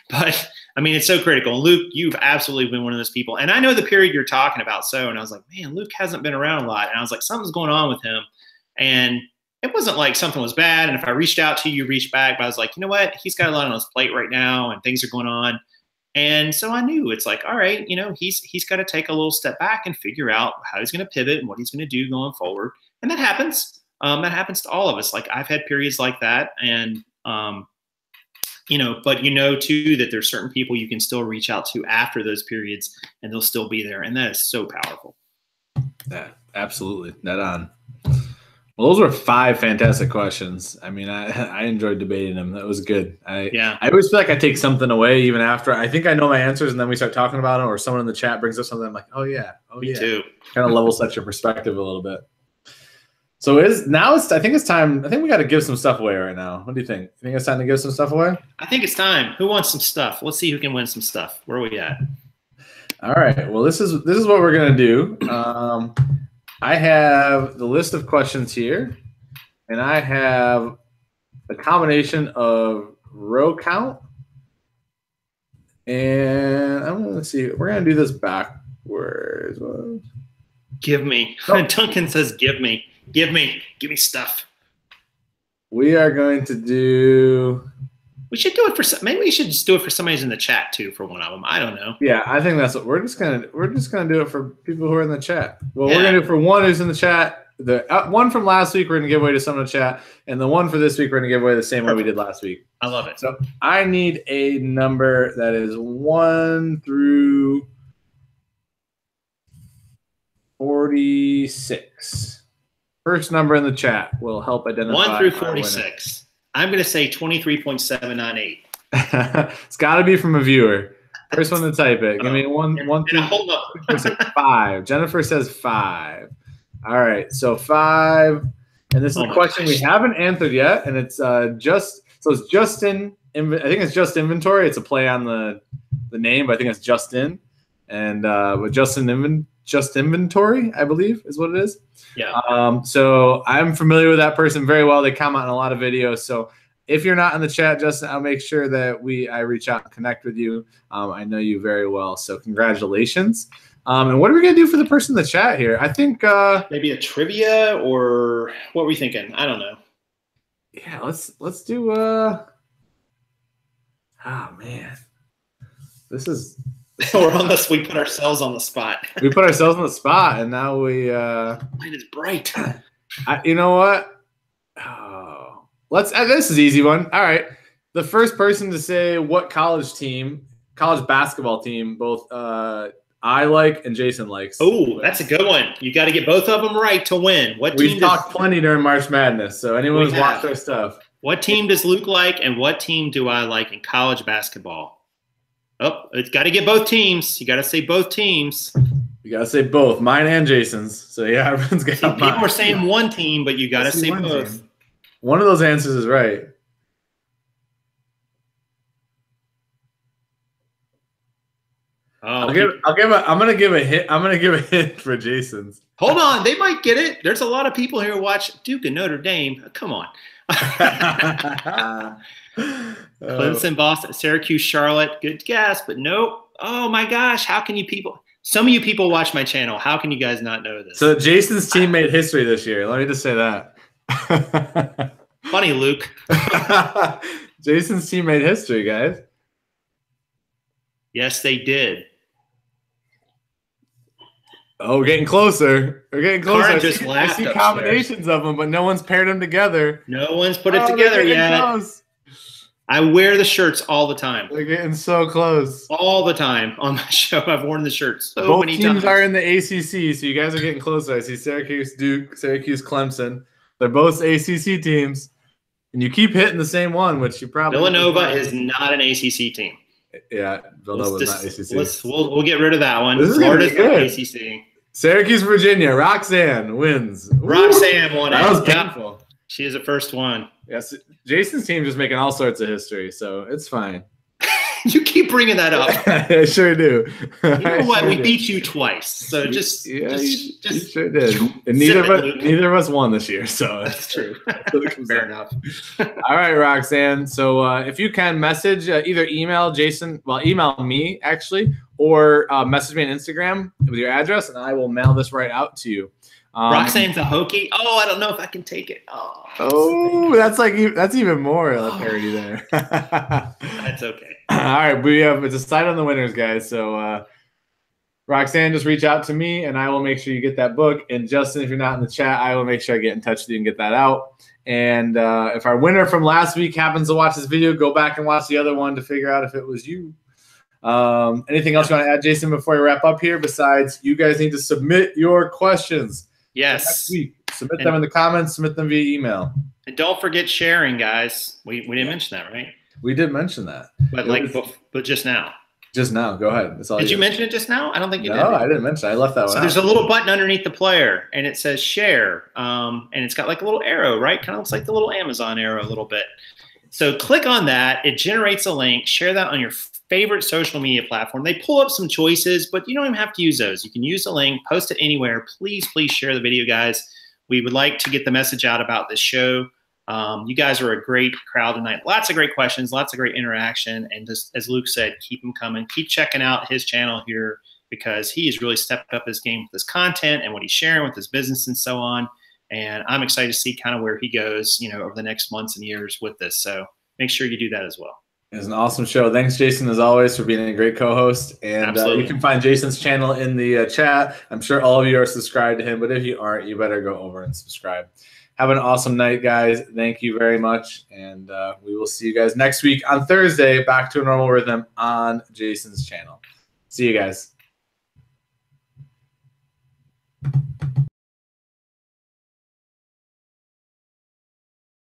But I mean, it's so critical. And Luke, you've absolutely been one of those people. And I know the period you're talking about. And I was like, man, Luke hasn't been around a lot. And I was like, something's going on with him. And it wasn't like something was bad. And if I reached out to you, you reached back. But I was like, you know what? He's got a lot on his plate right now, and things are going on. And so I knew it's like, all right, he's got to take a little step back and figure out how he's going to pivot and what he's going to do going forward. And that happens. That happens to all of us. Like, I've had periods like that. And, but too, that there's certain people you can still reach out to after those periods, and they'll still be there. And that is so powerful. Yeah, absolutely. Dead on. Well, those were 5 fantastic questions. I mean, I enjoyed debating them. That was good. I always feel like I take something away even after. I think I know my answers, and then we start talking about them, or someone in the chat brings up something. I'm like, oh yeah. Me too. Kind of level sets your perspective a little bit. So I think it's time. I think we got to give some stuff away right now. What do you think? You think it's time to give some stuff away? I think it's time. Who wants some stuff? Let's see who can win some stuff. Where are we at? All right. Well, this is what we're gonna do. I have the list of questions here, and I have a combination of row count, and I'm going to see. We're going to do this backwards. Give me. Oh. Duncan says, give me stuff. We are going to do. We should do it for maybe we should just do it for somebody who's in the chat too, for one of them. I don't know. Yeah, I think that's what we're just gonna do it for people who are in the chat. Well, we're gonna do it for one who's in the chat. The one from last week we're gonna give away to someone in the chat, and the one for this week we're gonna give away the same way we did last week. I love it. So I need a number that is 1 through 46. First number in the chat will help identify 1 through 46. I'm going to say 23.798. It's got to be from a viewer. First one to type it. Give me one, two. Hold up. 5. Jennifer says 5. All right, so 5. And this is a question we haven't answered yet, and it's it's Justin. I think it's just inventory. It's a play on the name, but I think it's Justin. And with just inventory, I believe is what it is. Yeah. So I'm familiar with that person very well. They comment on a lot of videos. So if you're not in the chat, Justin, I'll make sure that I reach out and connect with you. I know you very well. So congratulations. And what are we going to do for the person in the chat here? I think maybe a trivia, or what were we thinking? I don't know. Yeah, let's do oh man. This is we put ourselves on the spot. We put ourselves on the spot, and now we Mine is bright. You know what? Oh, this is an easy one. All right. The first person to say what college basketball team both I like and Jason likes. Oh, that's a good one. You got to get both of them right to win. We've talked plenty during March Madness, so anyone who's watched our stuff. What team does Luke like, and what team do I like in college basketball? Oh, it's got to get both teams. You got to say both teams. You got to say both, mine and Jason's. So yeah, everyone's got mine. People are saying one team, but you got to say both. Team. One of those answers is right. Oh, I'm gonna give a hit. I'm gonna give a hint for Jason's. Hold on, they might get it. There's a lot of people here who watch Duke and Notre Dame. Come on. Clemson, Boston, Syracuse, Charlotte. Good guess, but nope. Oh my gosh, how can you people? Some of you people watch my channel. How can you guys not know this? So Jason's team made history this year. Let me just say that. Funny, Luke. Jason's team made history, guys. Yes, they did. Oh, we're getting closer. We're getting closer. I see combinations of them, but no one's paired them together. No one's put it together yet. Close. I wear the shirts all the time. They're getting so close. All the time on my show. I've worn the shirts so many times. Both teams are in the ACC, so you guys are getting closer. I see Syracuse, Duke, Syracuse, Clemson. They're both ACC teams, and you keep hitting the same one, which you probably Villanova is not an ACC team. Yeah, Villanova's not ACC. We'll get rid of that one. This is Florida's good. ACC. Syracuse, Virginia. Roxanne wins. Roxanne won it. That was painful. She is the first one. Yes, Jason's team just making all sorts of history, so it's fine. You keep bringing that up. I sure do. You know what? We beat you twice, so you just sure did. And neither of us won this year, so that's true. Fair enough. All right, Roxanne. So if you can message, either email Jason, email me actually, or message me on Instagram with your address, and I will mail this right out to you. Roxanne's a hokey. Oh, I don't know if I can take it. Oh, that's even more of a parody there. That's okay. All right, we decided on the winners, guys. So Roxanne, just reach out to me, and I will make sure you get that book. And Justin, if you're not in the chat, I will make sure I get in touch with you and get that out. And if our winner from last week happens to watch this video, go back and watch the other one to figure out if it was you. Anything else you want to add, Jason, before we wrap up here? Besides, you guys need to submit your questions. Yes. Next week. Submit them in the comments. Submit them via email. And don't forget sharing, guys. We didn't mention that, right? We did mention that. But just now. Just now. Go ahead. That's all. Did you mention it just now? I don't think you did. No, I didn't mention it. I left that one out. There's a little button underneath the player, and it says share. And it's got like a little arrow, right? Kind of looks like the little Amazon arrow a little bit. So click on that. It generates a link. Share that on your favorite social media platform. They pull up some choices, but you don't even have to use those. You can use the link, post it anywhere. Please share the video, guys. We would like to get the message out about this show. You guys are a great crowd tonight. Lots of great questions, lots of great interaction. And just as Luke said, keep them coming. Keep checking out his channel here because he has really stepped up his game with his content and what he's sharing with his business and so on. And I'm excited to see kind of where he goes, over the next months and years with this. So make sure you do that as well. It was an awesome show. Thanks, Jason, as always, for being a great co-host. And you can find Jason's channel in the chat. I'm sure all of you are subscribed to him, but if you aren't, you better go over and subscribe. Have an awesome night, guys. Thank you very much. And we will see you guys next week on Thursday, back to a normal rhythm on Jason's channel. See you guys.